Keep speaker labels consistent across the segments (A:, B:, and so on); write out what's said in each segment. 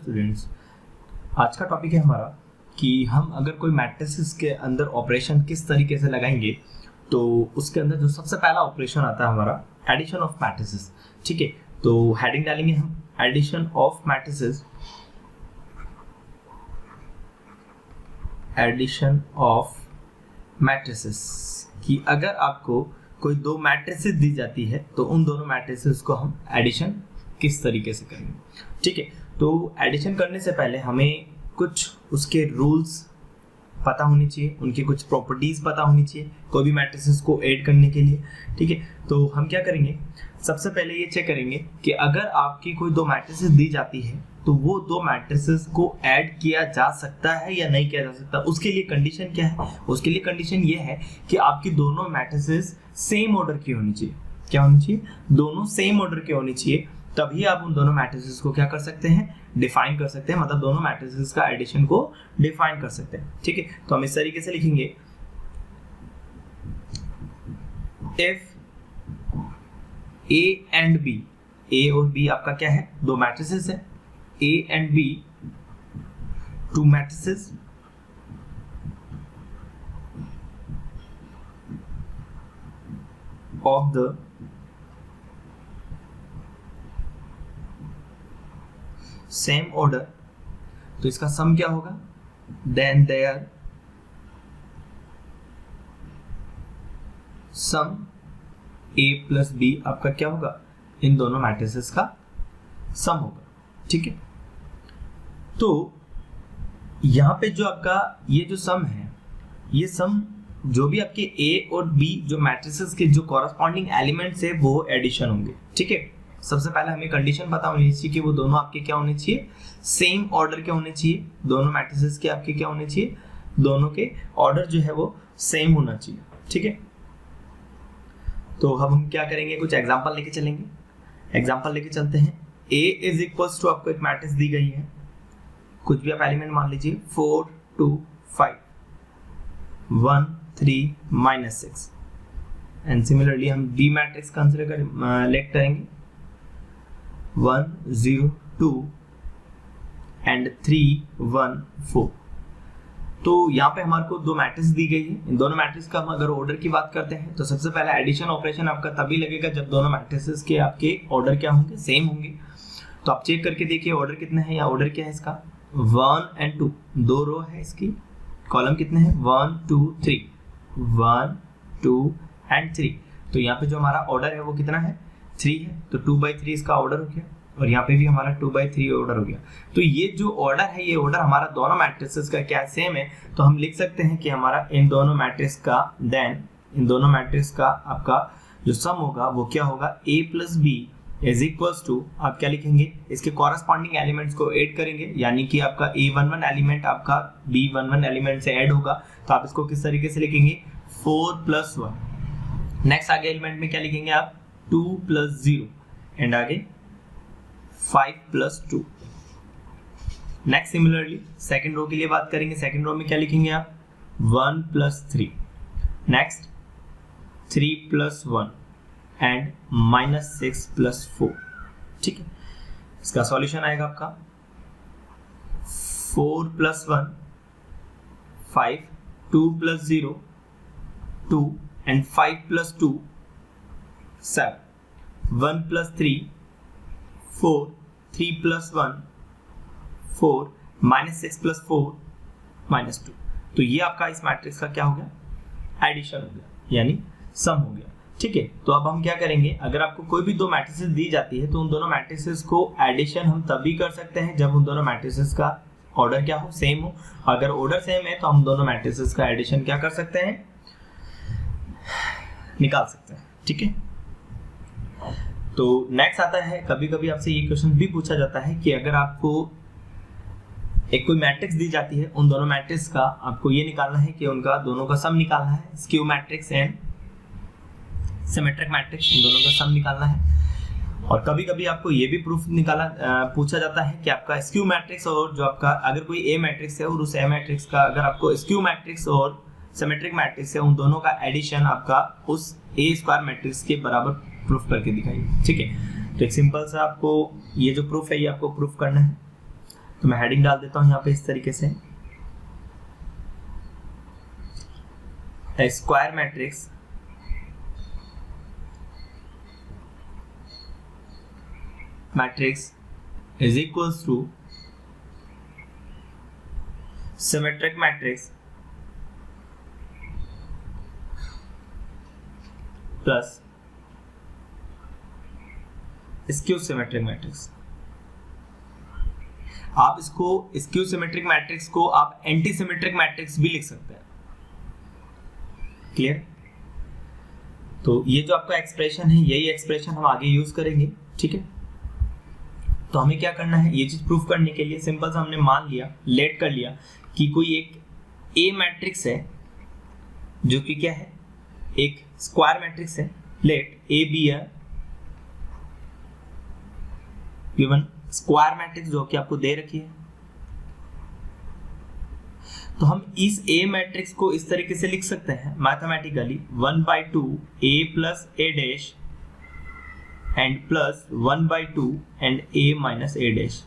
A: Students, आज का topic है हमारा कि हम अगर कोई मैट्रिसेस के अंदर ऑपरेशन किस तरीके से लगाएंगे। तो उसके अंदर जो सबसे पहला ऑपरेशन आता है हमारा एडिशन ऑफ मैट्रिसेस। ठीक है, तो हेडिंग डालेंगे हम addition of matrices. Addition of matrices कि अगर आपको कोई दो मैट्रिसेस दी जाती है तो उन दोनों मैट्रिसेस को हम एडिशन किस तरीके से करेंगे। ठीक है, तो एडिशन करने से पहले हमें कुछ उसके रूल्स पता होनी चाहिए, उनकी कुछ प्रॉपर्टीज पता होनी चाहिए कोई भी मैट्रिसेस को ऐड करने के लिए। ठीक है, तो हम क्या करेंगे, सबसे पहले ये चेक करेंगे कि अगर आपकी कोई दो मैट्रिसेस दी जाती है तो वो दो मैट्रिसेस को ऐड किया जा सकता है या नहीं किया जा सकता। उसके लिए कंडीशन क्या है, उसके लिए कंडीशन ये है कि आपकी दोनों मैट्रिसेस सेम ऑर्डर की होनी चाहिए। क्या होनी चाहिए? दोनों सेम ऑर्डर की होनी चाहिए, तभी आप उन दोनों मैट्रिसेस को क्या कर सकते हैं, डिफाइन कर सकते हैं, मतलब दोनों मैट्रिसेस का एडिशन को डिफाइन कर सकते हैं। ठीक है, तो हम इस तरीके से लिखेंगे, if A and B, A और B आपका क्या है, दो मैट्रिसेस है, A and B to matrices of the same order, तो इसका सम क्या होगा, then their sum A plus B आपका क्या होगा, इन दोनों मैट्रिसेस का सम होगा। ठीक है, तो यहां पे जो आपका ये जो सम है, ये सम जो भी आपके A और B जो मैट्रिसेस के जो कॉरस्पॉन्डिंग एलिमेंट्स है वो एडिशन होंगे। ठीक है, सबसे पहले हमें कंडीशन पता होनी चाहिए कि वो दोनों आपके क्या होने चाहिए, सेम ऑर्डर के होने चाहिए। दोनों मैट्रिसेस के आपके क्या होने चाहिए, दोनों के ऑर्डर जो है वो सेम होना चाहिए। ठीक है, तो अब हम क्या करेंगे, कुछ एग्जांपल लेके चलेंगे। एग्जांपल लेके चलते हैं। A इज इक्वल्स टू आपको एक मैट्रिक्स दी गई है, कुछ भी आप एलिमेंट मान लीजिए, 4 2 5 1 3 -6 एंड सिमिलरली हम B मैट्रिक्स कंसीडर लेट करेंगे 1 0 2 एंड 3 1 4। तो यहाँ पे हमारे को दो मैट्रिक्स दी गई है। इन दोनों मैट्रिक्स का हम अगर ऑर्डर की बात करते हैं तो सबसे पहला एडिशन ऑपरेशन आपका तभी लगेगा जब दोनों मैट्रिसेस के आपके ऑर्डर क्या होंगे, सेम होंगे। तो आप चेक करके देखिए ऑर्डर कितना है, या ऑर्डर क्या है इसका, 1 एंड 2, दो रो है इसकी, कॉलम कितने हैं, 1 2 3, 1 2 एंड 3। तो यहाँ पे जो हमारा ऑर्डर है वो कितना है, 3 है, तो 2/3 इसका ऑर्डर हो गया, और यहाँ पे भी हमारा 2/3 ऑर्डर हो गया। तो ये जो ऑर्डर है, ये ऑर्डर हमारा दोनों मैट्रिसेस का क्या सेम है, तो हम लिख सकते हैं कि हमारा इन दोनों मैट्रिक्स का, देन इन दोनों मैट्रिक्स का आपका जो सम होगा वो क्या होगा, A plus B is equals to, आप क्या लिखेंगे, इसके कॉरस्पॉन्डिंग एलिमेंट्स को ऐड करेंगे, यानी कि आपका A11 एलिमेंट आपका B11 एलिमेंट से ऐड होगा, तो आप इसको किस तरीके से लिखेंगे, 4 + 1। नेक्स्ट आगे एलिमेंट में क्या लिखेंगे आप, 2 + 0 एंड आगे 5 + 2। नेक्स्ट सिमिलरली सेकंड रो के लिए बात करेंगे, सेकंड रो में क्या लिखेंगे आप, 1 + 3, नेक्स्ट 3 + 1 एंड -6 + 4। ठीक है, इसका सॉल्यूशन आएगा आपका 4 + 1 5, 2 + 0 2 एंड 5 + 2 7, 1 + 3 4, 3 + 1 4, -6 + 4 -2। तो ये आपका इस मैट्रिक्स का क्या हो गया, एडिशन हो गया, यानी सम हो गया। ठीक है, तो अब हम क्या करेंगे, अगर आपको कोई भी दो मैट्रिसेस दी जाती है तो उन दोनों मैट्रिसेस को एडिशन हम तभी कर सकते हैं जब उन दोनों मैट्रिसेस का ऑर्डर क्या हो, सेम हो। अगर ऑर्डर सेम है तो हम दोनों मैट्रिसेस का एडिशन क्या कर सकते हैं, निकाल सकते हैं। ठीक है, तो नेक्स्ट आता है, कभी कभी आपसे ये क्वेश्चन भी पूछा जाता है कि अगर आपको एक कोई मैट्रिक्स दी जाती है, उन दोनों मैट्रिक्स का आपको ये निकालना है कि उनका दोनों का सम निकालना है, skew matrix and symmetric matrix, इन दोनों का सम निकालना है। और कभी कभी आपको ये भी प्रूफ पूछा जाता है कि आपका स्क्यू मैट्रिक्स और जो आपका अगर कोई ए मैट्रिक्स है और उस ए मैट्रिक्स का अगर आपको स्क्यू मैट्रिक्स और सिमेट्रिक मैट्रिक्स है, उन दोनों का एडिशन आपका उस ए स्क्वायर मैट्रिक्स के बराबर प्रूफ करके दिखाइए। ठीक है, तो एक सिंपल सा आपको ये जो प्रूफ है ये आपको प्रूफ करना है। तो मैं हेडिंग डाल देता हूं यहाँ पे इस तरीके से, square matrix is equals to symmetric matrix plus skew symmetric matrix। आप इसको स्क्यू सिमेट्रिक मैट्रिक्स को आप एंटी सिमेट्रिक मैट्रिक्स भी लिख सकते हैं। क्लियर? तो ये जो आपका एक्सप्रेशन है, यही एक्सप्रेशन हम आगे यूज करेंगे। ठीक है, तो हमें क्या करना है, ये चीज प्रूफ करने के लिए सिंपल सा हमने मान लिया, लेट कर लिया कि कोई एक ए मैट्रिक्स है जो कि क्या है, एक स्क्वायर मैट्रिक्स है। लेट ए बी है गिवन स्क्वायर मैट्रिक्स जो कि आपको दे रखी है। तो हम इस ए मैट्रिक्स को इस तरीके से लिख सकते हैं mathematically, 1/2 a plus A dash and plus 1/2 and a minus A dash.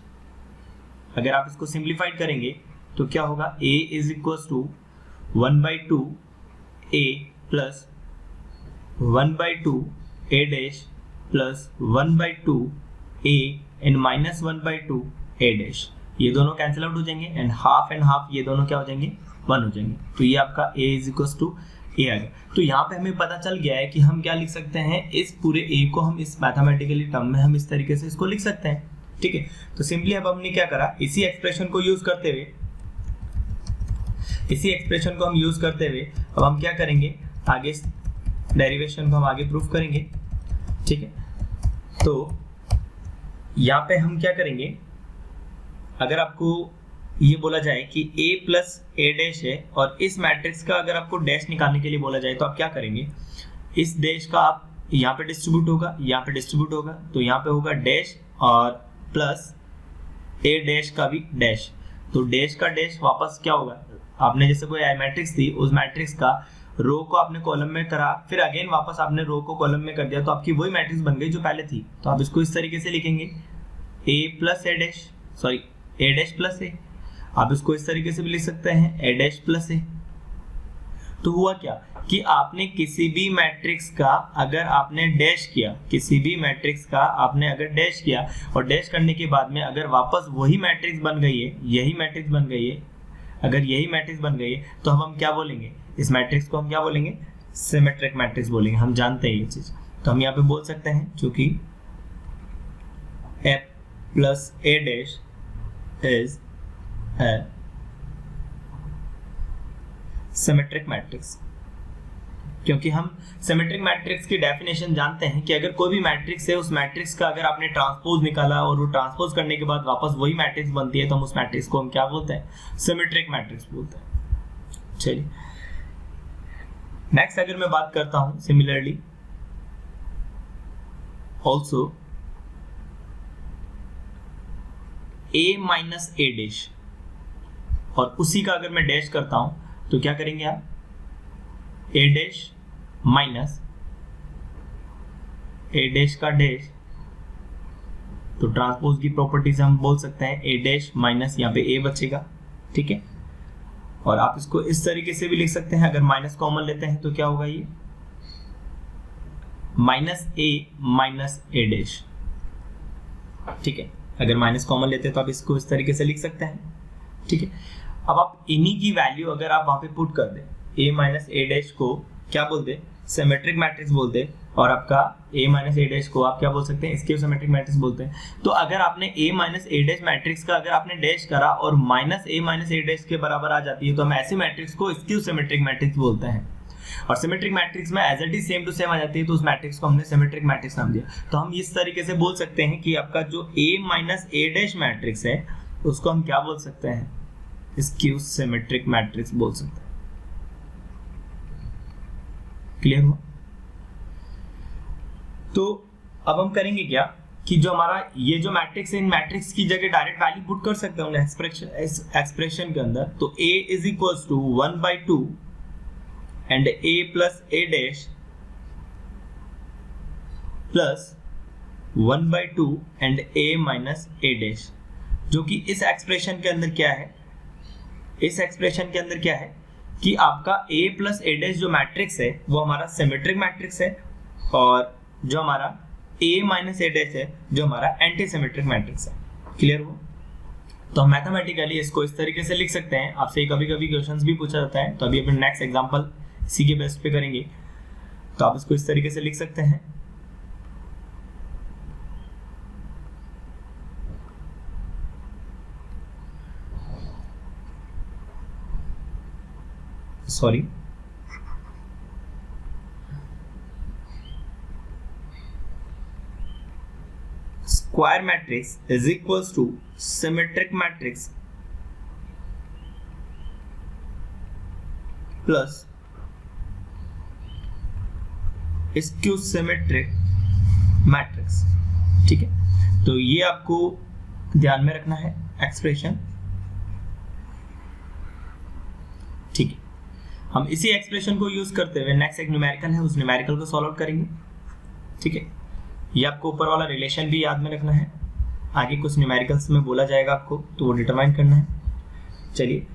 A: अगर आप इसको सिंप्लीफाइड करेंगे तो क्या होगा, a is equal to 1/2 a plus 1/2 a dash plus 1/2 a and minus 1/2 a dash. ये दोनों कैंसिल आउट हो जाएंगे एंड हाफ ये दोनों क्या हो जाएंगे, 1 हो जाएंगे। तो ये आपका a इज इक्वल टू ए आ गया। तो यहाँ पे हमें पता चल गया है कि हम क्या लिख सकते हैं, इस पूरे ए को हम इस मैथमेटिकली टर्म में हम इस तरीके से इसको लिख सकते हैं। ठीक है, तो सिंपली अब हमने क्या करा, इसी एक्सप्रेशन को यूज करते हुए अब हम क्या करेंगे, आगे डेरिवेशन को हम आगे प्रूफ करेंगे। ठीक है, तो यहाँ पे हम क्या करेंगे, अगर आपको ये बोला जाए कि a प्लस ए डैश है और इस मैट्रिक्स का अगर आपको डैश निकालने के लिए बोला जाए तो आप क्या करेंगे, इस डैश का आप यहाँ पे डिस्ट्रीब्यूट होगा, यहाँ पे डिस्ट्रीब्यूट होगा, तो यहाँ पे होगा डैश और प्लस ए डैश का भी डैश। तो डैश का डैश वापस क्या होगा, आपने जैसे कोई मैट्रिक्स थी, उस मैट्रिक्स का रो को आपने कॉलम में करा, फिर अगेन वापस आपने रो को कॉलम में कर दिया, तो आपकी वही मैट्रिक्स बन गई जो पहले थी। तो आप इसको इस तरीके से लिखेंगे, ए plus A dash, sorry A dash plus ए। आप इसको इस तरीके से भी लिख सकते हैं, ए डैश प्लस ए। तो हुआ क्या कि आपने किसी भी मैट्रिक्स का अगर आपने डैश किया, किसी भी मैट्रिक्स का आपने अगर डैश किया और डैश करने के बाद में अगर वापस वही मैट्रिक्स बन गई है, यही मैट्रिक्स बन गई है, अगर यही मैट्रिक्स बन गई है, तो हम क्या बोलेंगे, इस मैट्रिक्स को हम क्या बोलेंगे, सिमेट्रिक मैट्रिक्स बोलेंगे। हम जानते हैं ये चीज, तो हम यहाँ पे बोल सकते हैं चूंकि ए प्लस ए डैश इज है सिमेट्रिक मैट्रिक्स, क्योंकि हम सिमेट्रिक मैट्रिक्स की डेफिनेशन जानते हैं कि अगर कोई भी मैट्रिक्स है, उस मैट्रिक्स का अगर आपने ट्रांसपोज निकाला और वो ट्रांसपोज करने के बाद वापस वही मैट्रिक्स बनती है, तो हम उस मैट्रिक्स को हम क्या बोलते हैं, सिमेट्रिक मैट्रिक्स बोलते हैं। चलिए नेक्स्ट अगर मैं बात करता हूं, similarly also a minus A dash, और उसी का अगर मैं डैश करता हूं तो क्या करेंगे आप, ए डैश माइनस ए डैश का डैश, तो ट्रांसपोज की प्रॉपर्टी से हम बोल सकते हैं ए डैश माइनस यहाँ पे ए बचेगा। ठीक है, और आप इसको इस तरीके से भी लिख सकते हैं, अगर माइनस कॉमन लेते हैं तो क्या होगा, ये माइनस ए डैश। ठीक है, अगर माइनस कॉमन लेते हैं तो आप इसको इस तरीके से लिख सकते हैं। ठीक है, अब आप इन्हीं की वैल्यू अगर आप वहां पे पुट कर दें, a माइनस ए डैश को क्या बोलते हैं, सिमेट्रिक मैट्रिक्स बोलते हैं, और आपका a माइनस ए डैश को आप क्या बोल सकते हैं, स्क्यू सिमेट्रिक मैट्रिक्स बोलते हैं। तो अगर आपने a minus A dash matrix का अगर आपने डैश करा और minus a minus A dash के बराबर आ जाती है, तो हम ऐसे मैट्रिक्स को स्क्यू सिमेट्रिक मैट्रिक्स बोलते हैं। और सिमेट्रिक मैट्रिक्स में as it is same to same आ जाती है, तो उस मैट्रिक्स को हमने सिमेट्रिक मैट्रिक्स नाम दिया। तो हम इस तरीके से बोल सकते हैं कि आपका जो a minus A dash matrix है, उसको हम क्या बोल सकते हैं, स्क्यू सिमेट्रिक मैट्रिक्स बोल सकते हैं। क्लियर हुआ? तो अब हम करेंगे क्या कि जो हमारा ये जो मैट्रिक्स है, इन मैट्रिक्स की जगह डायरेक्ट वैल्यू पुट कर सकते हैं एक्सप्रेशन के अंदर। तो a is equal to 1/2 and a plus A dash plus 1/2 and a minus A dash. जो कि इस एक्सप्रेशन के अंदर क्या है, इस एक्सप्रेशन के अंदर क्या है कि आपका a प्लस a डैश जो मैट्रिक्स है वो हमारा सिमेट्रिक मैट्रिक्स है, और जो हमारा a माइनस a डैश है जो हमारा एंटी सिमेट्रिक मैट्रिक्स है। क्लियर हो? तो हम मैथमेटिकली इसको इस तरीके से लिख सकते हैं। आपसे कभी कभी क्वेश्चंस भी पूछा जाता है, तो अभी अपन नेक्स्ट एग्जांपल इसी के बेस पे करेंगे। तो आप इसको इस तरीके से लिख सकते हैं, sorry, square matrix is equals to symmetric matrix plus skew symmetric matrix. ठीक है, तो ये आपको ध्यान में रखना है एक्सप्रेशन। ठीक है, हम इसी एक्सप्रेशन को यूज करते हुए नेक्स्ट एक न्यूमेरिकल है, उस न्यूमेरिकल को सॉल्व आउट करेंगे। ठीक है, ये आपको ऊपर वाला रिलेशन भी याद में रखना है, आगे कुछ न्यूमेरिकल्स में बोला जाएगा आपको, तो वो डिटरमाइन करना है। चलिए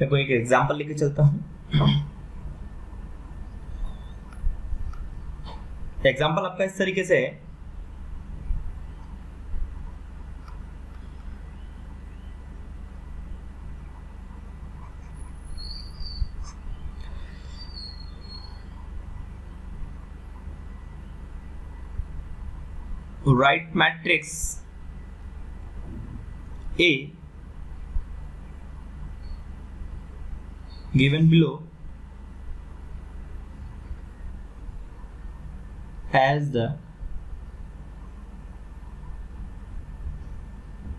A: मैं कोई एक एग्जांपल लेके चलता हूँ। एग्जांपल आपका इस तरीके से है, write matrix A given below as the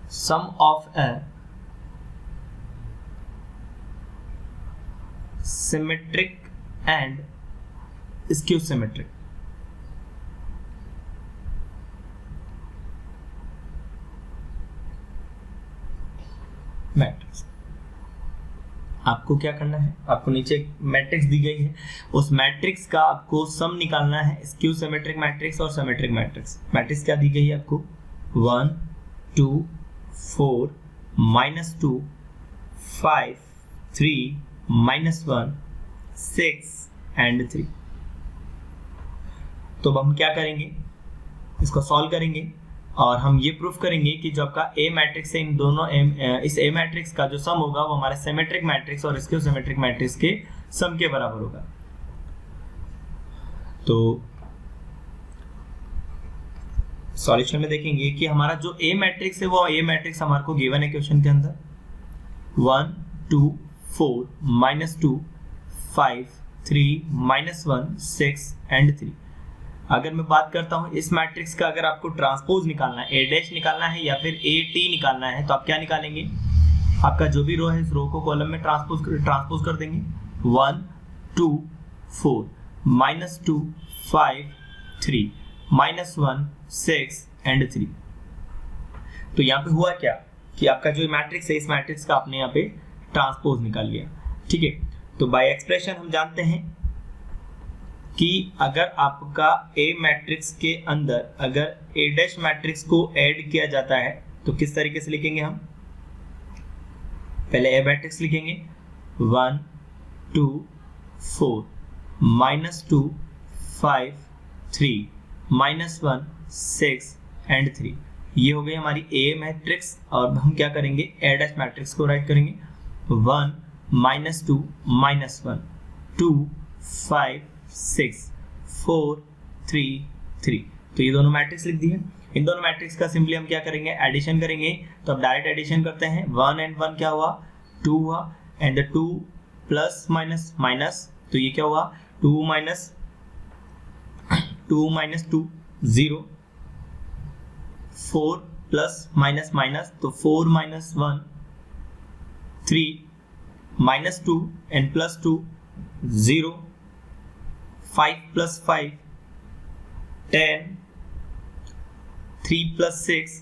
A: sum of a symmetric and skew symmetric। Matrix आपको क्या करना है, आपको नीचे एक मैट्रिक्स दी गई है, उस मैट्रिक्स का आपको सम निकालना है, स्क्यू सिमेट्रिक मैट्रिक्स और सिमेट्रिक मैट्रिक्स। मैट्रिक्स क्या दी गई है आपको, 1 2 4 -2 5 3 -1 6 एंड 3। तो अब हम क्या करेंगे, इसको सॉल्व करेंगे और हम ये प्रूफ करेंगे कि जो आपका ए मैट्रिक्स है, इन दोनों इस ए मैट्रिक्स का जो सम होगा वो हमारे सिमेट्रिक मैट्रिक्स और स्क्यू सिमेट्रिक मैट्रिक्स के सम के बराबर होगा। तो सॉल्यूशन में देखेंगे कि हमारा जो ए मैट्रिक्स है वो ए मैट्रिक्स हमारे को गिवन है क्वेश्चन के अंदर, 1 2 4 -2 5 3 -1 6 एंड 3। अगर मैं बात करता हूं इस मैट्रिक्स का, अगर आपको ट्रांसपोज निकालना है, ए डैश निकालना है या फिर ए टी निकालना है, तो आप क्या निकालेंगे, आपका जो भी रो है इस रो को कॉलम में ट्रांसपोज कर देंगे। 1 2 4 -2 5 3 -1 6 एंड 3। तो यहाँ पे हुआ क्या कि आपका जो मैट्रिक्स है, इस मैट्रिक्स का आपने यहाँ पे ट्रांसपोज निकाल लिया। ठीक है, तो बाय एक्सप्रेशन हम जानते हैं कि अगर आपका ए मैट्रिक्स के अंदर अगर ए डैश मैट्रिक्स को ऐड किया जाता है तो किस तरीके से लिखेंगे हम, पहले ए मैट्रिक्स लिखेंगे 1 2 4 -2 5 3 -1 6 एंड 3। ये हो गई हमारी ए मैट्रिक्स। और हम क्या करेंगे, ए डैश मैट्रिक्स को राइट करेंगे 1 -2 -1 2 5 6 4 3 3। तो ये दोनों मैट्रिक्स लिख दिए। इन दोनों मैट्रिक्स का सिंपली हम क्या करेंगे, एडिशन करेंगे। तो अब डायरेक्ट एडिशन करते हैं, 1 एंड 1 क्या हुआ, 2 हुआ, एंड 2 प्लस माइनस माइनस, तो ये क्या हुआ 2 माइनस 2 0, 4 प्लस माइनस माइनस, तो 4 -1 3 -2 and plus 2 0, 5 plus 5 10, 3 plus 6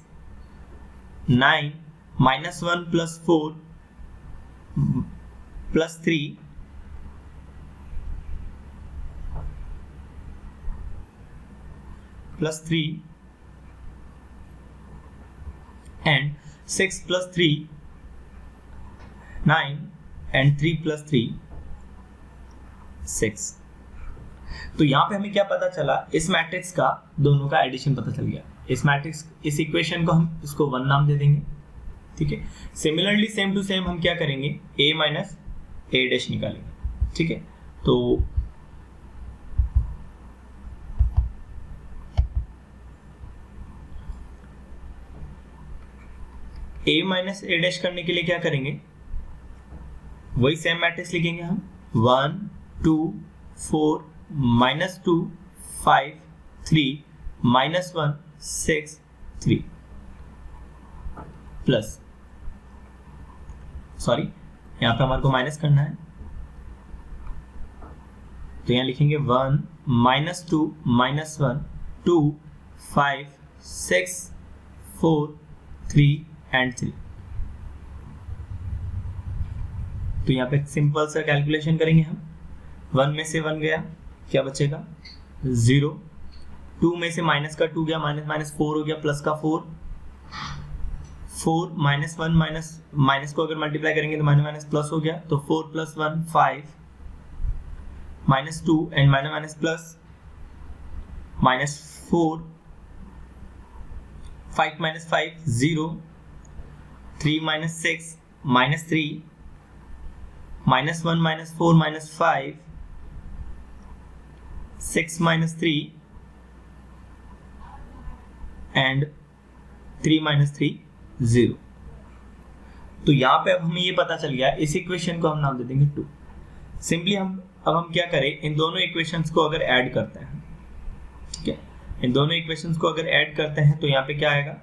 A: 9, -1 plus 4 plus 3 plus 3 and 6 plus 3 9 and 3 plus 3 6। तो यहां पे हमें क्या पता चला, इस मैट्रिक्स का दोनों का एडिशन पता चल गया। इस मैट्रिक्स, इस इक्वेशन को हम इसको 1 नाम दे देंगे, ठीक है। सिमिलरली सेम टू सेम हम क्या करेंगे, a माइनस a डैश निकालेंगे, ठीक है। तो a माइनस a डैश करने के लिए क्या करेंगे, वही सेम मैट्रिक्स लिखेंगे हम, 1 2 4 -2 5 3 -1 6 3 प्लस, सॉरी यहां पे हमारे को माइनस करना है, तो यहां लिखेंगे 1 -2 -1 2 5 6 4 3 एंड 3। तो यहाँ पे सिंपल सा कैलकुलेशन करेंगे हम, 1 में से 1 गया, क्या बचेगा 0, 2 में से माइनस का 2 गया, माइनस माइनस 4 हो गया, प्लस का 4 माइनस 1 माइनस को अगर मल्टीप्लाई करेंगे तो माइनस माइनस प्लस हो गया, तो 4 + 1 5 -2 and minus minus plus -4 5 - 5 0 3 - 6 -3 -1 -4 -5 6 -3 and 3 - 3 0। तो यहां पे अब हमें ये पता चल गया, इस इक्वेशन को हम नाम दे देंगे 2। सिंपली हम क्या करें, इन दोनों इक्वेशंस को अगर ऐड करते हैं, ठीक है, इन दोनों इक्वेशंस को अगर ऐड करते हैं तो यहाँ पे क्या आएगा,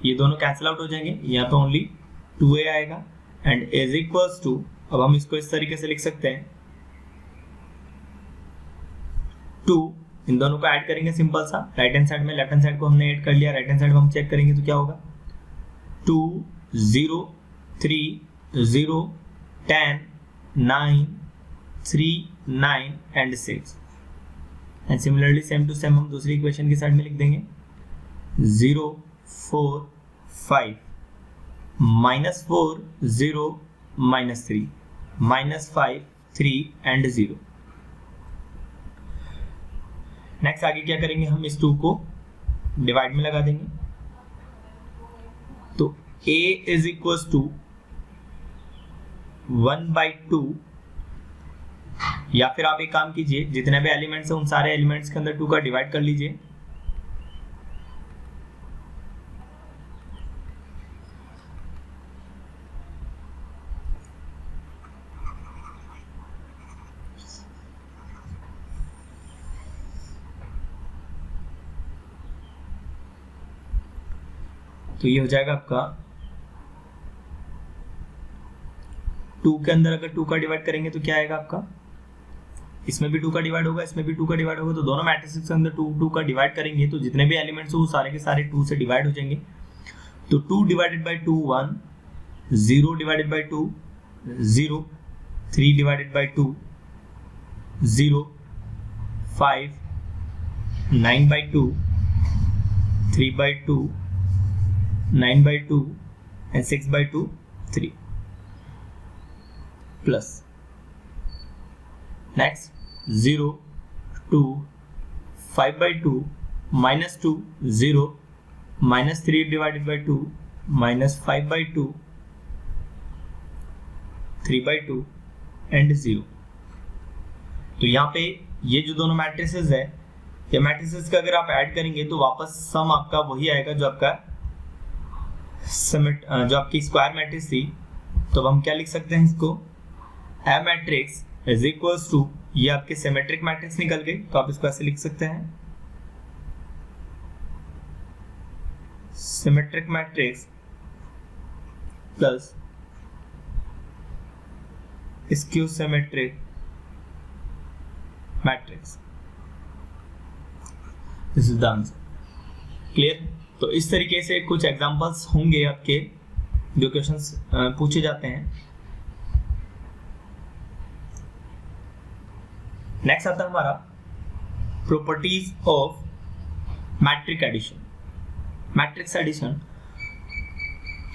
A: ये दोनों कैंसिल आउट हो जाएंगे, यहाँ पे ओनली 2a आएगा एंड इज इक्वल्स टू, अब हम इसको इस तरीके से लिख सकते हैं, 2, इन दोनों को ऐड करेंगे सिंपल सा, राइट हैंड साइड में लेफ्ट हैंड साइड को हमने ऐड कर लिया, राइट हैंड साइड में हम चेक करेंगे तो क्या होगा, 2 0 3 0 10 9 3 9 and 6 and similarly same to same हम दूसरी इक्वेशन की साइड में लिख देंगे, 0 4 5 -4 0 -3 -5 3 एंड 0। नेक्स्ट आगे क्या करेंगे, हम इस 2 को डिवाइड में लगा देंगे, तो a इज इक्वल्स टू 1/2, या फिर आप एक काम कीजिए, जितने भी एलिमेंट्स हैं उन सारे एलिमेंट्स के अंदर 2 का डिवाइड कर लीजिए, तो ये हो जाएगा आपका 2 के अंदर अगर 2 का डिवाइड करेंगे तो क्या आएगा आपका, इसमें भी 2 का डिवाइड होगा, इसमें भी 2 का डिवाइड होगा, तो दोनों मैट्रिसेस के अंदर 2 का डिवाइड करेंगे तो जितने भी एलिमेंट्स हो वो सारे के सारे 2 से डिवाइड हो जाएंगे। तो 2 / 2 1, 0 / 2 0, 3 / 2 0, 5 9/2 3/2 9/2 and 6/2 3 plus next 0 2 5/2 -2 0 -3 / 2 -5/2 3/2 एंड 0। तो यहाँ पे ये जो दोनों मैट्रिसेस है, ये मैट्रिसेस का अगर आप ऐड करेंगे तो वापस सम आपका वही आएगा जो आपका जो आपकी स्क्वायर मैट्रिक्स थी। तो हम क्या लिख सकते हैं इसको, A matrix is equals to, ये आपके सिमेट्रिक मैट्रिक्स निकल गई, तो आप इसको ऐसे लिख सकते हैं, symmetric matrix plus skew symmetric matrix, this is the answer. Clear? तो इस तरीके से कुछ एग्जांपल्स होंगे आपके जो क्वेश्चंस पूछे जाते हैं। नेक्स्ट आता है हमारा properties of matrix addition. Matrix addition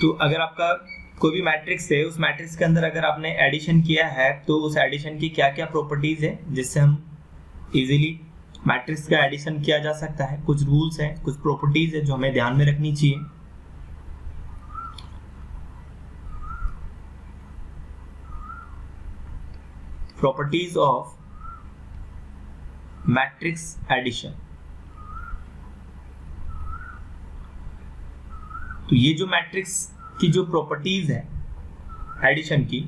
A: तो अगर आपका कोई भी मैट्रिक्स है, उस मैट्रिक्स के अंदर अगर आपने एडिशन किया है तो उस एडिशन की क्या क्या प्रॉपर्टीज है जिससे हम इजीली मैट्रिक्स का एडिशन किया जा सकता है। कुछ रूल्स हैं, कुछ प्रॉपर्टीज है जो हमें ध्यान में रखनी चाहिए। Properties of matrix addition. तो ये जो मैट्रिक्स की जो प्रॉपर्टीज है एडिशन की,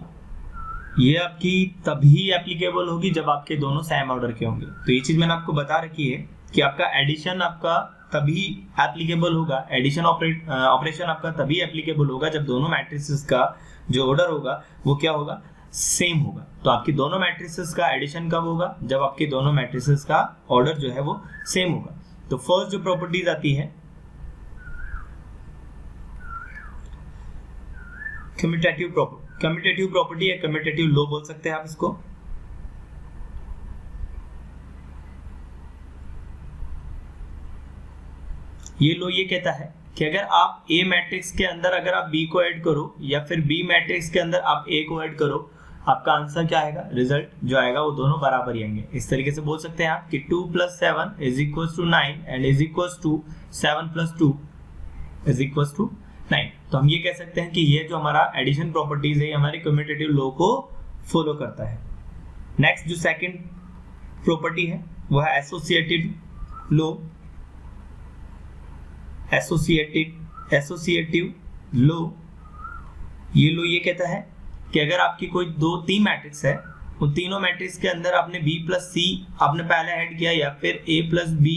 A: ये आपकी तभी एप्लीकेबल होगी जब आपके दोनों सेम ऑर्डर के होंगे। तो ये चीज मैंने आपको बता रखी है कि आपका एडिशन आपका तभी एप्लीकेबल होगा, एडिशन ऑपरेशन आपका तभी एप्लीकेबल होगा जब दोनों मैट्रिसेस का जो ऑर्डर होगा वो क्या होगा, सेम होगा। तो आपकी दोनों मैट्रिसेस का एडिशन कब होगा, जब आपके दोनों मैट्रिसेस का ऑर्डर जो है वो सेम होगा। तो फर्स्ट जो प्रॉपर्टीज आती है कम्यूटेटिव प्रॉपर्टी या कम्यूटेटिव लॉ बोल सकते हैं आप इसको। ये लॉ ये कहता है कि अगर आप ए मैट्रिक्स के अंदर अगर आप बी को ऐड करो या फिर बी मैट्रिक्स के अंदर आप ए को ऐड करो, आपका आंसर क्या आएगा, रिजल्ट जो आएगा वो दोनों बराबर ही आएंगे। इस तरीके से बोल सकते हैं आप कि 2 + 7 = 9 एंड = 7 + 2 = 9। तो हम ये कह सकते हैं कि ये जो हमारा एडिशन प्रॉपर्टीज है हमारे कम्यूटेटिव लॉ को फॉलो करता है। नेक्स्ट जो सेकंड प्रॉपर्टी है वो है एसोसिएटिव लॉ। एसोसिएटिव लॉ, ये लॉ ये कहता है कि अगर आपकी कोई 2-3 मैट्रिक्स है, उन तीनों मैट्रिक्स के अंदर आपने b + c आपने पहले ऐड किया या फिर a + b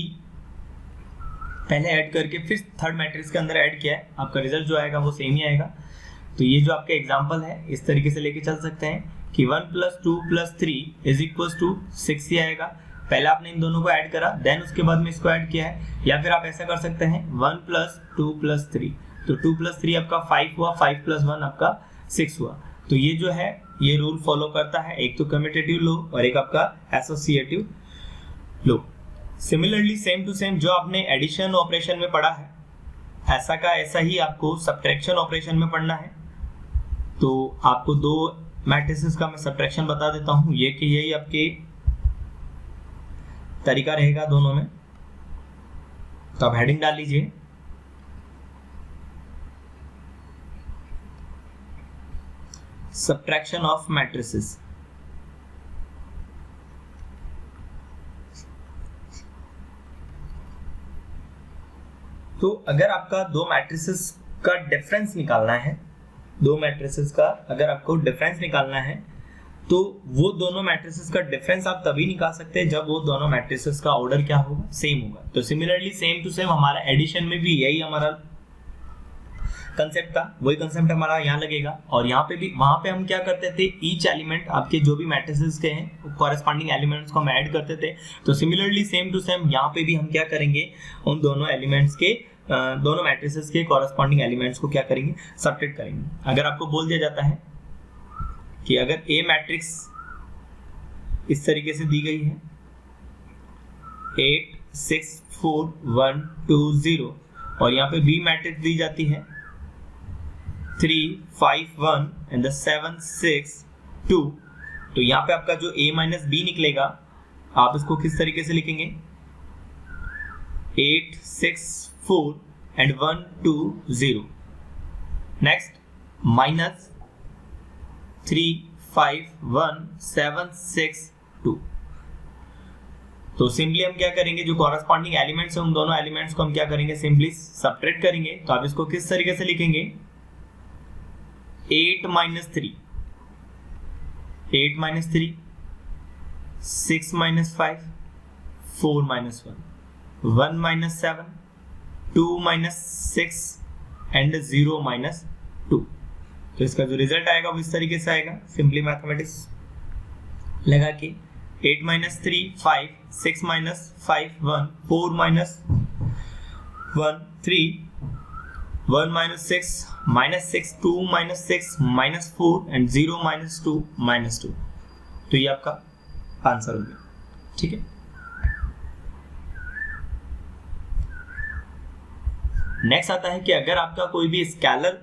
A: पहले ऐड करके फिर थर्ड मैट्रिक्स के अंदर ऐड किया है, आपका रिजल्ट जो आएगा वो सेम ही आएगा। तो ये जो आपका एग्जांपल है इस तरीके से लेके चल सकते हैं कि 1 + 2 + 3 = 6 ही आएगा। पहले आपने इन दोनों को ऐड करा, देन उसके बाद में इसको ऐड किया है। या फिर आप ऐसा कर सकते हैं 1 + 2 + 3, तो 2 + 3 आपका 5 हुआ, 5 + 1 आपका 6 हुआ। तो ये जो है ये रूल फॉलो करता है, एक तो कम्यूटेटिव लॉ और एक आपका associative law. Similarly same to same जो आपने एडिशन ऑपरेशन में पढ़ा है ऐसा का ऐसा ही आपको सब्ट्रैक्शन ऑपरेशन में पढ़ना है। तो आपको 2 मैट्रिसेस का मैं सब्ट्रैक्शन बता देता हूं, ये कि यही आपके तरीका रहेगा दोनों में। तो आप हेडिंग डाल लीजिए सब्ट्रैक्शन ऑफ मैट्रिसेस। तो अगर आपका 2 मैट्रिसेस का डिफरेंस निकालना है, 2 मैट्रिसेस का अगर आपको डिफरेंस निकालना है तो वो दोनों मैट्रिसेस का डिफरेंस आप तभी निकाल सकते हैं जब वो दोनों मैट्रिसेस का ऑर्डर क्या होगा, सेम होगा। तो सिमिलरली सेम टू सेम हमारा एडिशन में भी यही हमारा कंसेप्ट था, वही कंसेप्ट हमारा यहाँ लगेगा। और यहाँ पे भी वहां पे हम क्या करते थे, ईच एलिमेंट आपके जो भी मैट्रिसेस के हैं कॉरेस्पॉन्डिंग एलिमेंट्स को हम ऐड करते थे। तो सिमिलरली सेम टू सेम यहाँ पे भी हम क्या करेंगे, उन दोनों एलिमेंट्स के दोनों मैट्रिसेस के कॉरेस्पॉन्डिंग एलिमेंट्स को क्या करेंगे, सब्ट्रैक्ट करेंगे। अगर आपको बोल दिया जाता है कि अगर ए मैट्रिक्स इस तरीके से दी गई है 8 6 4 1 2 0 और यहाँ पे बी मैट्रिक्स दी जाती है 3 5 1 एंड 7 6 2, तो यहाँ पे आपका जो a - b निकलेगा आप इसको किस तरीके से लिखेंगे, 8 6 4 and 1 2 0। नेक्स्ट -3 5 1 7 6 2। तो सिंपली हम क्या करेंगे, जो कॉरेस्पॉन्डिंग एलिमेंट्स हैं उन दोनों एलिमेंट्स को हम क्या करेंगे, सिंपली सब्ट्रैक्ट करेंगे। तो आप इसको किस तरीके से लिखेंगे, 8 - 3 6 - 5 4 - 1 1 - 7 2 - 6 एंड 0 - 2। तो इसका जो रिजल्ट आएगा वो इस तरीके से आएगा, सिंपली मैथमेटिक्स लगा के 8 - 3 5 6 - 5 1 4 - 1 3 1 - 6 -6 2 - 6 -4 एंड 0 - 2 -2। तो ये आपका आंसर हो गया, ठीक है। नेक्स्ट आता है कि अगर आपका कोई भी स्केलर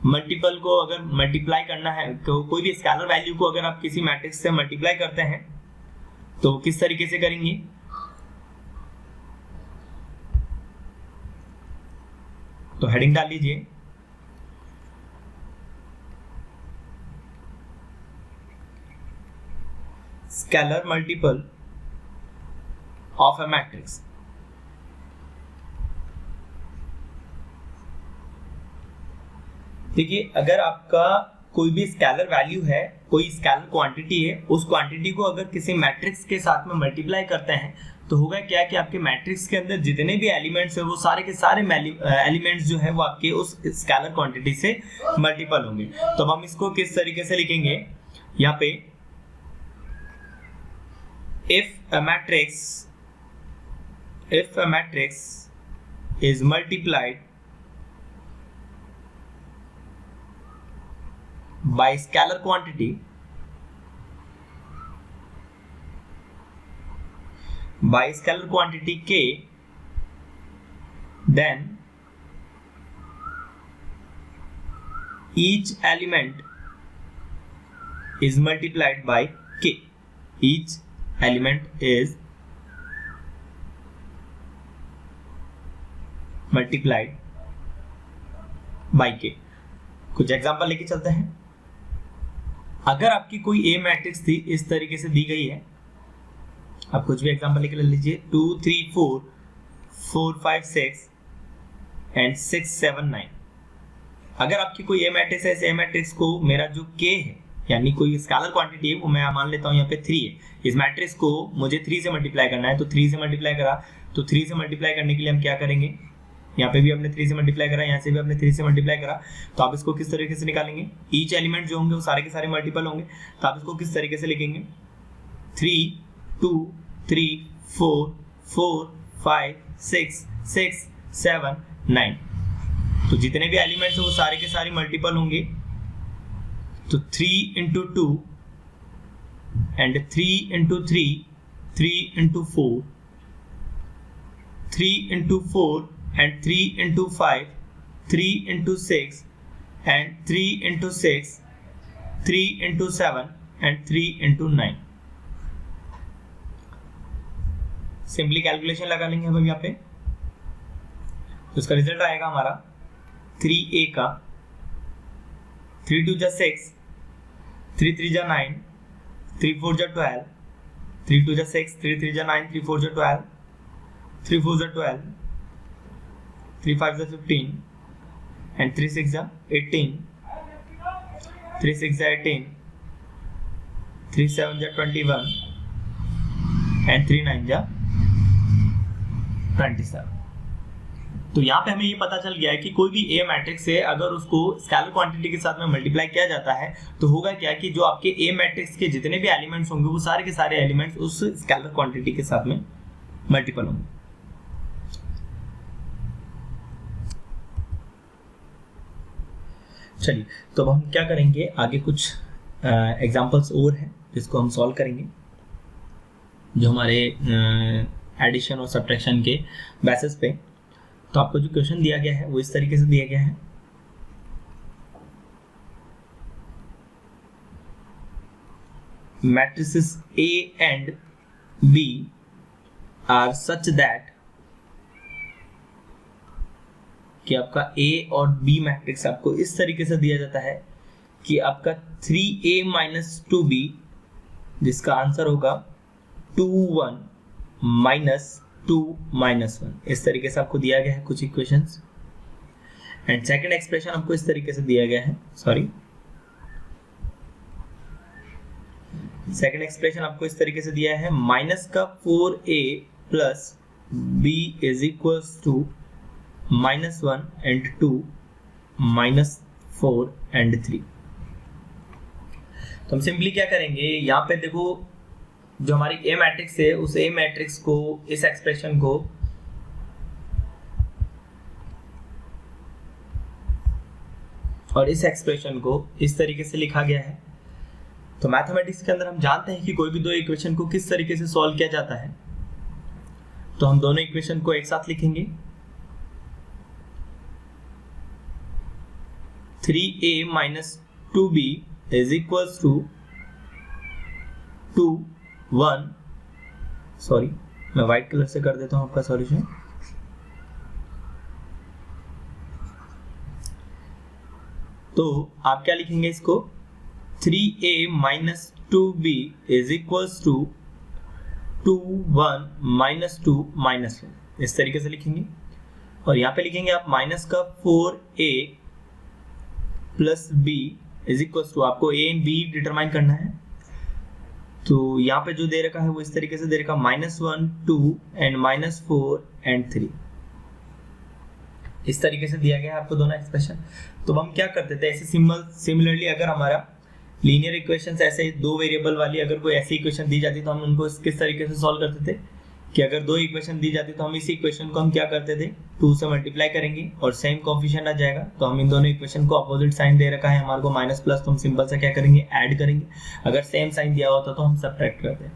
A: मल्टीपल को अगर मल्टीप्लाई करना है, कोई भी स्केलर वैल्यू को अगर आप किसी मैट्रिक्स से मल्टीप्लाई करते हैं तो किस तरीके से करेंगे? तो हेडिंग डाल लीजिए scalar multiple of a matrix. देखिए, अगर आपका कोई भी स्केलर वैल्यू है, कोई स्केलर क्वांटिटी है, उस क्वांटिटी को अगर किसी मैट्रिक्स के साथ में मल्टीप्लाई करते हैं तो होगा क्या कि आपके मैट्रिक्स के अंदर जितने भी एलिमेंट्स है वो सारे के सारे एलिमेंट्स जो है वो आपके उस स्केलर क्वांटिटी से मल्टीपल होंगे। तो अब हम इसको किस तरीके से लिखेंगे? यहाँ पे if a matrix is multiplied by scalar quantity k, then each element is multiplied by k. Each element is multiplied by k। कुछ एग्जांपल लेके चलते हैं। अगर आपकी कोई ए मैट्रिक्स थी, इस तरीके से दी गई है, आप कुछ भी एग्जांपल लेके ले लीजिए, 2 3 4 4 5 6 एंड 6 7 9। अगर आपकी कोई ए मैट्रिक्स है, इस ए मैट्रिक्स को मेरा जो k है यानी कोई स्केलर क्वांटिटी है वो मैं मान लेता हूँ यहाँ पे 3 है, इस मैट्रिक्स को मुझे 3 से मल्टीप्लाई करना है, तो 3 से मल्टीप्लाई करा, तो 3 से मल्टीप्लाई करने के लिए हम क्या करेंगे? यहाँ पे भी हमने 3 से मल्टीप्लाई करा, यहाँ से भी हमने 3 से मल्टीप्लाई करा, तो आप इसको किस तरीके से निकालेंगे? ईच एलिमेंट जो होंगे वो सारे के सारे मल्टीपल होंगे, तो आप इसको किस तरीके से लिखेंगे? 3 2 3 4 4 5 6 6 7 9। तो जितने भी एलिमेंट्स है वो सारे के सारे मल्टीपल होंगे, तो 3 into 2 and 3 into 3 3 into 4 3 into 4 and 3 into 5 3 into 6 and 3 into 6 3 into 7 and 3 into 9। Simply calculation लगा लेंगे हम यहाँ पे, तो इसका रिजल्ट आएगा हमारा 3a का 3 2 जा 6 3 3 जा 9 3 4 जा 12 3 2 जा 6 3 3 जा 9 3 4 जा 12 3 4 जा 12 3 5 जा 15 and 3 6 जा 18 3 6 जा 18 3 7 जा 21 and 3 9 जा 27। तो यहाँ पे हमें ये पता चल गया है कि कोई भी ए मैट्रिक्स है, अगर उसको स्केलर क्वांटिटी के साथ में मल्टीप्लाई किया जाता है तो होगा क्या कि जो आपके ए मैट्रिक्स के जितने भी एलिमेंट्स होंगे वो सारे के सारे एलिमेंट्स उस स्केलर क्वांटिटी के साथ में मल्टीपल होंगे। चलिए, तो अब हम क्या करेंगे, आगे कुछ एग्जांपल्स और हैं जिसको हम सॉल्व करेंगे, जो हमारे एडिशन और सब्ट्रैक्शन के बेसिस पे। तो आपको जो क्वेश्चन दिया गया है वो इस तरीके से दिया गया है। Matrices A and B are such that कि आपका A और B मैट्रिक्स आपको इस तरीके से दिया जाता है कि आपका 3A minus 2B, जिसका आंसर होगा 2 1 minus 2 minus 1। इस तरीके से आपको दिया गया है कुछ इक्वेशंस। एंड सेकंड एक्सप्रेशन आपको इस तरीके से दिया गया है, सेकंड एक्सप्रेशन आपको इस तरीके से दिया है, माइनस का 4a plus b is equals to -1 and 2 -4 and 3। तो हम सिंपली क्या करेंगे, यहाँ पे देखो जो हमारी ए मैट्रिक्स है उस ए मैट्रिक्स को, इस एक्सप्रेशन को और इस एक्सप्रेशन को इस तरीके से लिखा गया है। तो मैथमेटिक्स के अंदर हम जानते हैं कि कोई भी दो इक्वेशन को किस तरीके से सॉल्व किया जाता है। तो हम दोनों इक्वेशन को एक साथ लिखेंगे। 3a minus 2b is equals to 2 1, sorry मैं व्हाइट कलर से कर देता हूं आपका सॉल्यूशन। तो आप क्या लिखेंगे इसको, 3a minus 2b is equals to 2 1 minus 2 minus 1, इस तरीके से लिखेंगे। और यहाँ पे लिखेंगे आप माइनस का 4a plus b is equal to, आपको a एंड b डिटरमाइन करना है। तो यहाँ पे जो दे रखा है वो इस तरीके से दे रखा, -1 2 एंड -4 एंड 3, इस तरीके से दिया गया है आपको दोनों एक्सप्रेशन। तो हम क्या करते थे, ऐसे सिमिलरली अगर हमारा लीनियर इक्वेशंस ऐसे दो वेरिएबल वाली अगर कोई ऐसी इक्वेशन दी जाती तो हम उनको किस तरीके से सॉल्व करते थे कि अगर दो इक्वेशन दी जाती तो हम इसी इक्वेशन को हम क्या करते थे, 2 से मल्टीप्लाई करेंगे और सेम कोएफिशिएंट आ जाएगा। तो हम इन दोनों इक्वेशन को अपोजिट साइन दे रखा है हमारे को माइनस प्लस, तो हम सिंपल से क्या करेंगे, ऐड करेंगे। अगर सेम साइन दिया होता तो हम सब्ट्रैक्ट करते हैं।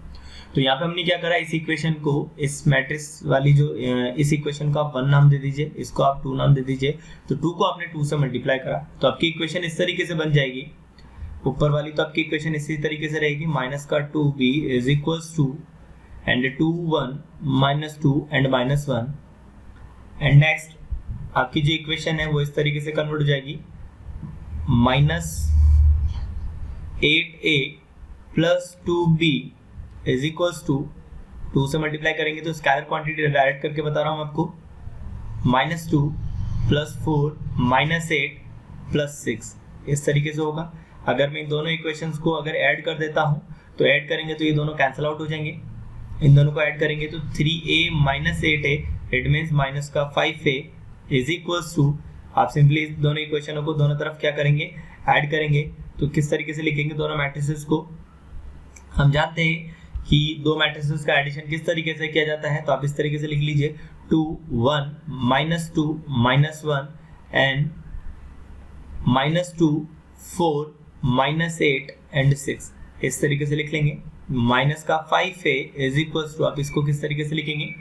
A: तो यहाँ पे हमने क्या करा, इस इक्वेशन को, इस मैट्रिक्स वाली जो इस इक्वेशन को आप 1 नाम दे दीजिए, इसको आप 2 नाम दे दीजिए। तो 2 को आपने 2 से मल्टीप्लाई करा तो आपकी इक्वेशन इस तरीके से बन जाएगी, ऊपर वाली तो आपकी इक्वेशन इसी तरीके से रहेगी, माइनस का 2b is equals to and 2 1 minus 2 and -1। And next आपकी जो इक्वेशन है वो इस तरीके से कन्वर्ट हो जाएगी, -8a plus 2b is equals to, 2 से मल्टीप्लाई करेंगे तो स्केलर क्वांटिटी डायरेक्ट करके बता रहा हूँ आपको, -2 प्लस 4 -8 प्लस 6, इस तरीके से होगा। अगर मैं इन दोनों इक्वेशंस को अगर ऐड कर देता हूँ तो ऐड करेंगे तो ये दोनों कैंसिल आउट हो जाएंगे। इन दोनों को ऐड करेंगे तो 3a minus 8a, it means minus का 5a इज इक्वल्स टू, आप सिंपली इस दोनों इक्वेशनों को दोनों तरफ क्या करेंगे, ऐड करेंगे। तो किस तरीके से लिखेंगे दोनों मैट्रिसेस को, हम जानते हैं कि दो मैट्रिसेस का एडिशन किस तरीके से किया जाता है। तो आप इस तरीके से लिख लीजिए 2 1 -2 -1 एंड -2 4 -8 एंड 6, इस तरीके से लिख लेंगे। माइनस का 5a इज इक्वल्स टू, आप इसको किस तरीके से लिखेंगे,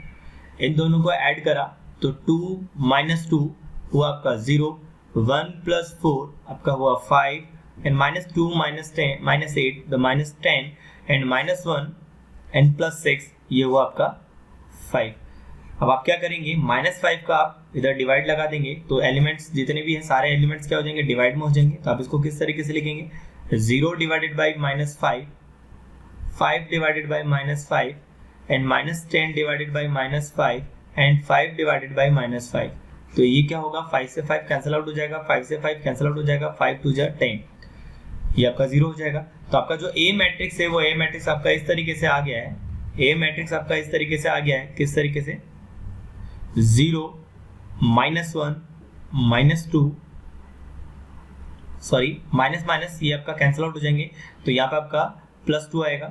A: इन दोनों को ऐड करा तो 2 -2 हुआ आपका 0, 1 प्लस 4 आपका हुआ 5 एंड -2 -8 द -10 एंड -1 एंड +6 ये हुआ आपका 5। अब आप क्या करेंगे, -5 का आप इधर डिवाइड लगा देंगे तो एलिमेंट्स जितने भी हैं सारे एलिमेंट्स क्या हो जाएंगे, डिवाइड में हो जाएंगे। तो आप इसको किस तरीके से लिखेंगे, 0 divided by -5, 5 divided by -5 and -10 divided by -5 and 5 divided by -5। तो ये क्या होगा, 5 से 5 कैंसिल आउट हो जाएगा, 5 से 5 कैंसिल आउट हो जाएगा, 5 2 जा 10, ये आपका 0 हो जाएगा। तो आपका जो A मैट्रिक्स है वो A मैट्रिक्स आपका इस तरीके से आ गया है, A मैट्रिक्स आपका इस तरीके से आ गया है, किस तरीके से, 0 -1 -2, सॉरी माइनस माइनस ये आपका कैंसिल आउट हो जाएंगे। तो यहाँ पे आपका +2 आएगा,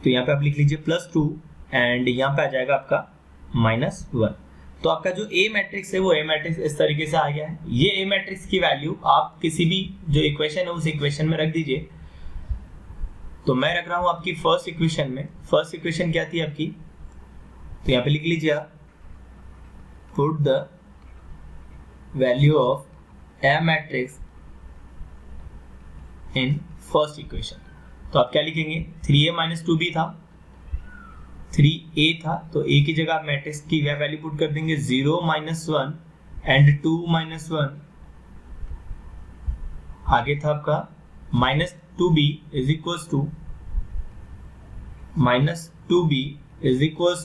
A: तो यहाँ पे आप लिख लीजिए +2 एंड यहाँ पे आ जाएगा आपका -1। तो आपका जो A मैट्रिक्स है वो A मैट्रिक्स इस तरीके से आ गया है। ये A मैट्रिक्स की वैल्यू आप किसी भी जो इक्वेशन है उस इक्वेशन में रख दीजिए। तो मैं रख रहा हूँ आपकी फर्स्ट इक्वेशन में, फर्स्ट इक्वेशन क्या थी आपकी, तो यहाँ पे लिख लीजिए आप, put the value of A matrix in first equation. तो आप क्या लिखेंगे, 3a - 2b था, 3a था, तो a की जगह आप मैट्रिक्स की वैल्यू पुट कर देंगे 0 -1 एंड 2 -1। आगे था आपका -2b is equals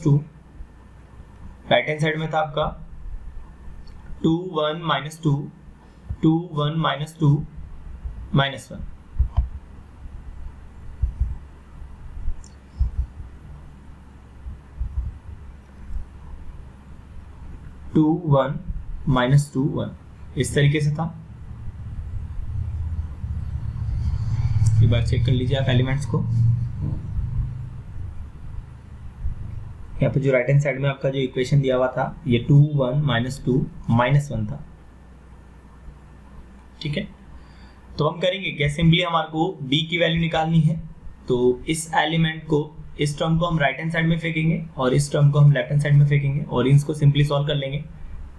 A: to right hand side में था आपका 2 1 -2 2 1 -2 -1। टू 1 -2 1 इस तरीके से था। एक बार चेक कर लीजिए आप एलिमेंट्स को। यहाँ पे जो राइट हैंड साइड में आपका जो इक्वेशन दिया हुआ था ये 2 1 -2 -1 था, ठीक है। तो हम करेंगे क्या, सिंपली हमारे को b की वैल्यू निकालनी है। तो इस एलिमेंट को, इस टर्म को हम राइट हैंड साइड में फेंकेंगे और इस टर्म को हम लेफ्ट हैंड साइड में फेंकेंगे और इसको सिंपली सॉल्व कर लेंगे।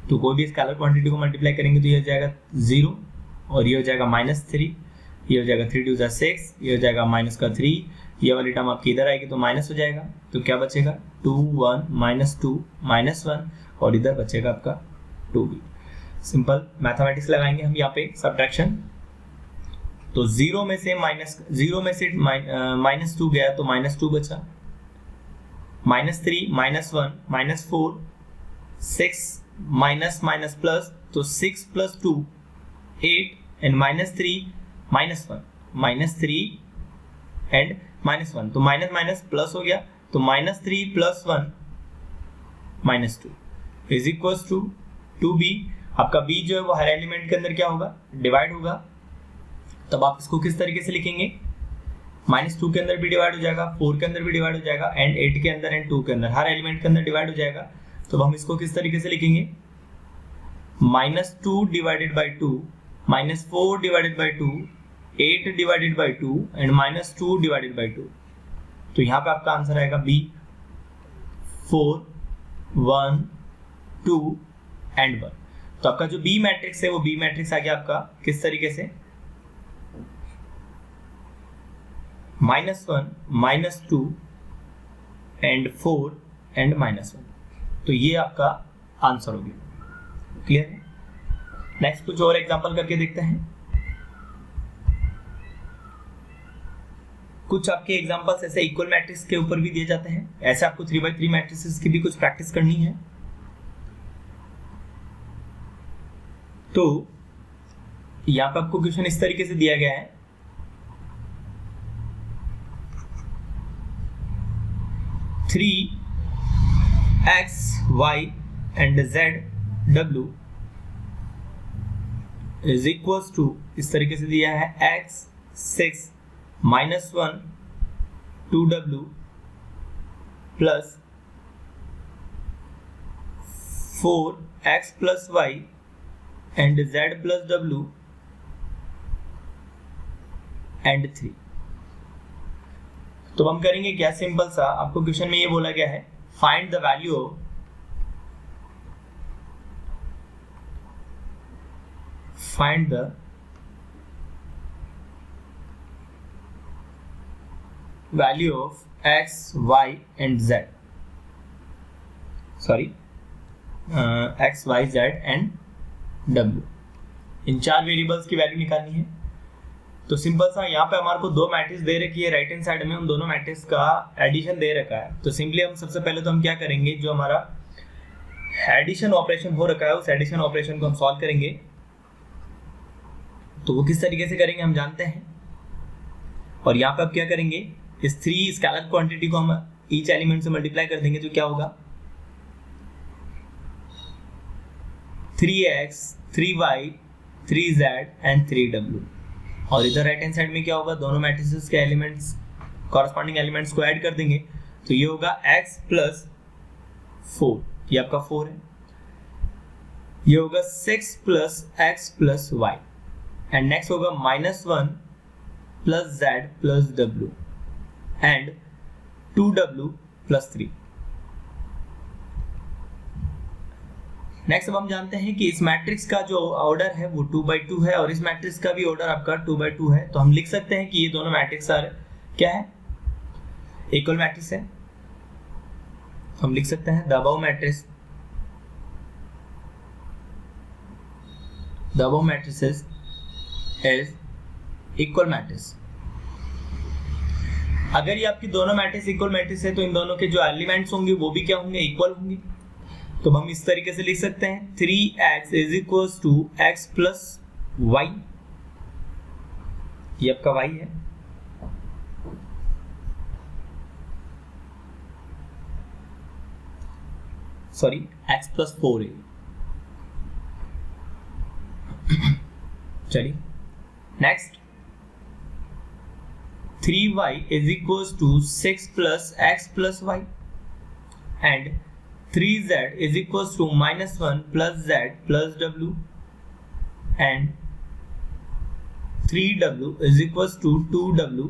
A: तो कोई भी स्केलर क्वांटिटी को मल्टीप्लाई करेंगे तो ये हो जाएगा 0 और ये हो जाएगा -3, ये हो जाएगा 3 2 6, ये हो जाएगा -3, ये वाली टर्म आपकी इधर आएगी तो माइनस हो जाएगा, तो क्या बचेगा 2 1 -2 -1 और इधर बचेगा आपका 2b। सिंपल मैथमेटिक्स लगाएंगे हम यहाँ पे सब्ट्रैक्शन। तो 0 में से -2 गया तो -2 बचा, -3 -1 -4 6 माइनस प्लस तो 6 + 2 8 एंड -3 -1 एंड -1 तो माइनस माइनस प्लस हो गया, तो -3 + 1 -2 इज इक्वल टू 2b। आपका b जो है वो हर एलिमेंट के अंदर क्या होगा, डिवाइड होगा। तब आप इसको किस तरीके से लिखेंगे, -2 के अंदर भी डिवाइड हो जाएगा, 4 के अंदर भी डिवाइड हो जाएगा एंड 8 के अंदर एंड 2 के अंदर, हर एलिमेंट के अंदर डिवाइड हो जाएगा। तो हम इसको किस तरीके से लिखेंगे, -2 divided by 2 -4 divided by 2 8 divided by 2 and -2 divided by 2। तो यहाँ पे आपका आंसर आएगा b 4 1 2 एंड 1। तो आपका जो b मैट्रिक्स है वो b मैट्रिक्स आ गया आपका किस तरीके से, -1 -2 एंड 4 एंड -1। तो ये आपका आंसर हो गया। क्लियर है? नेक्स्ट कुछ और एग्जांपल करके देखते हैं। कुछ आपके एग्जांपल्स ऐसे इक्वल मैट्रिक्स के ऊपर भी दिए जाते हैं, ऐसे आपको 3x3 मैट्रिसेस की भी कुछ प्रैक्टिस करनी है। तो यहां पर आपको क्वेश्चन इस तरीके से दिया गया है, three x y and z w is equals to, इस तरीके से दिया है x 6 -1 2w plus 4x + y and z + w and 3। तो हम करेंगे क्या, सिंपल सा आपको क्वेश्चन में ये बोला गया है, find the value of x y and z, x y z and w, in 4 variables की वैल्यू निकालनी है। तो सिंपल सा यहाँ पे हमारे को 2 मैट्रिक्स दे रखी है, राइट हैंड साइड में उन दोनों मैट्रिक्स का एडिशन दे रखा है। तो सिंपली हम सबसे पहले तो हम क्या करेंगे, जो हमारा एडिशन ऑपरेशन हो रखा है उस एडिशन ऑपरेशन को हम सॉल्व करेंगे। तो वो किस तरीके से करेंगे हम जानते हैं। और यहाँ पे आप क्या करेंगे, इस 3 स्केलर क्वांटिटी को हम ईच एलिमेंट से मल्टीप्लाई कर देंगे, तो क्या होगा 3x 3y 3z and 3w। और इधर राइट हैंड साइड में क्या होगा, दोनों मैट्रिसेस के एलिमेंट्स कॉरस्पॉन्डिंग एलिमेंट्स को ऐड कर देंगे, तो ये होगा x + 4, ये आपका 4 है। ये होगा 6 + x + y एंड नेक्स्ट होगा -1 + z + w and 2w + 3। Next अब हम जानते हैं कि इस मैट्रिक्स का जो ऑर्डर है वो 2/2 है और इस मैट्रिक्स का भी ऑर्डर आपका 2/2 है। तो हम लिख सकते हैं कि ये दोनों मैट्रिक्स क्या है, इक्वल मैट्रिक्स है। हम लिख सकते हैं the above matrices is equal matrix. अगर ये आपकी दोनों मैट्रिक्स इक्वल मैट्रिक्स है तो इन दोनों के जो एलिमेंट्स होंगे वो भी क्या होंगे, इक्वल होंगे। तो हम इस तरीके से लिख सकते हैं 3x = x + y, ये आपका y है, सॉरी x + 4 है। चलिए next, 3y = 6 + x + y and 3z = -1 + z + w and 3w = 2w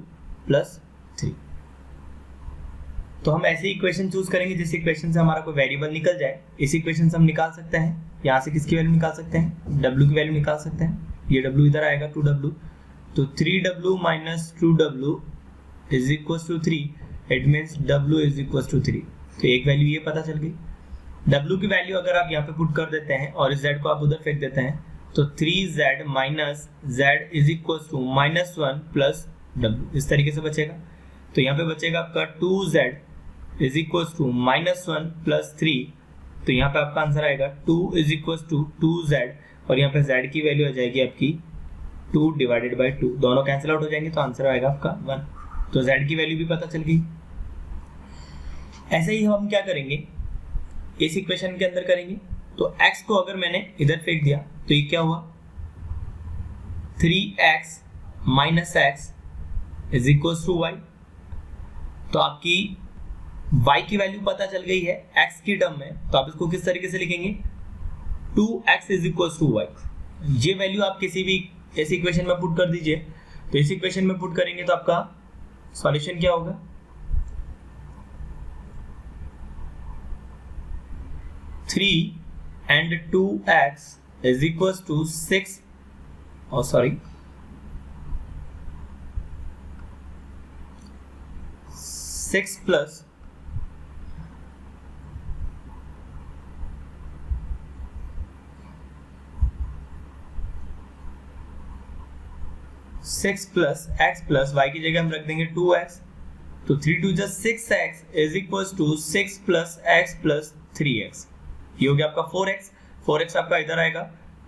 A: + 3। तो हम ऐसे इक्वेशन चूज करेंगे जिस इक्वेशन से हमारा कोई वेरिएबल निकल जाए। इस इक्वेशन से हम निकाल सकते हैं, यहाँ से किसकी वैल्यू निकाल सकते हैं, w की वैल्यू निकाल सकते हैं। ये w इधर आएगा 2w, तो 3w minus 2w is equal to 3, it means w is equal to 3। तो एक वैल्यू ये पता चल गई। w की वैल्यू अगर आप यहाँ पे पुट कर देते हैं और इस z को आप उधर फेंक देते हैं तो 3z minus z is equal to -1 plus w, इस तरीके से बचेगा। तो यहाँ पे बचेगा आपका 2z is equal to -1 plus 3, तो यहाँ पे आपका आंसर आएगा 2 इज इक्वल टू 2z, और यहाँ पे z की वैल्यू आ जाएगी आपकी 2 डिवाइडेड बाई 2, दोनों कैंसिल आउट हो जाएंगे तो आंसर आएगा आपका 1। तो z की वैल्यू भी पता चल गई। ऐसे ही हम क्या करेंगे, इस इक्वेशन के अंदर करेंगे, तो x को अगर मैंने इधर फेंक दिया तो ये क्या हुआ, 3x minus x is equal to y। तो आपकी y की वैल्यू पता चल गई है x की टर्म में, तो आप इसको किस तरीके से लिखेंगे, 2x is equal to y। ये वैल्यू आप किसी भी ऐसी इक्वेशन में पुट कर दीजिए। तो इस इक्वेशन में पुट करेंगे तो आपका सॉल्यूशन क्या होगा, 3 and 2x is equals to 6, oh sorry, 6 plus 6 plus x plus y की जगह हम रख देंगे 2x, तो 3 2 just 6x is equals to 6 plus x plus 3x, ये हो गया आपका 4x। 4x आपका इधर आएगा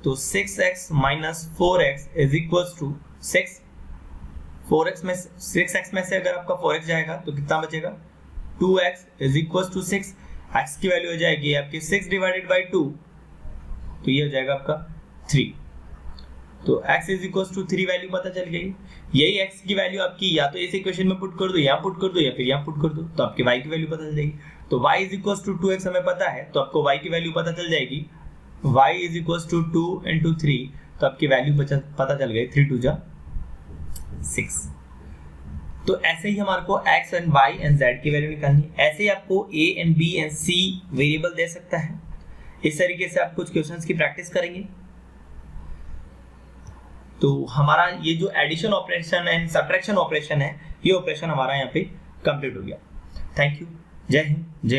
A: तो 6x minus 4x is equals to 6। 4x में 6x में से अगर आपका 4x जाएगा तो कितना बचेगा, 2x is equals to 6। x की वैल्यू हो जाएगी आपकी 6 डिवाइडेड बाई 2, तो ये हो जाएगा आपका 3। तो x is equals to 3 value पता चल गई। यही x की वैल्यू आपकी या तो इस इक्वेशन में पुट कर दो, यहाँ पुट कर दो, या फिर यहाँ पुट कर दो, तो आपकी y की वैल्यू पता चल जाएगी। तो y is equals to 2x हमें पता है, तो आपको y की वैल्यू पता चल जाएगी, y is equals to 2 into 3, तो आपकी वैल्यू पता चल गई 3 2 6। तो ऐसे ही हमारे को x and y and z की वैल्यू निकालनी है। ऐसे ही आपको a and b and c variable दे सकता है। इस तरीके से आप कुछ क्वेश्चंस की प्रैक्टिस करेंगे। तो हमारा ये जो addition operation and subtraction operation है, ये ऑपरेशन हमारा यहाँ पे कंप्लीट हो गया। Thank you. जय हिंद, जय भारत।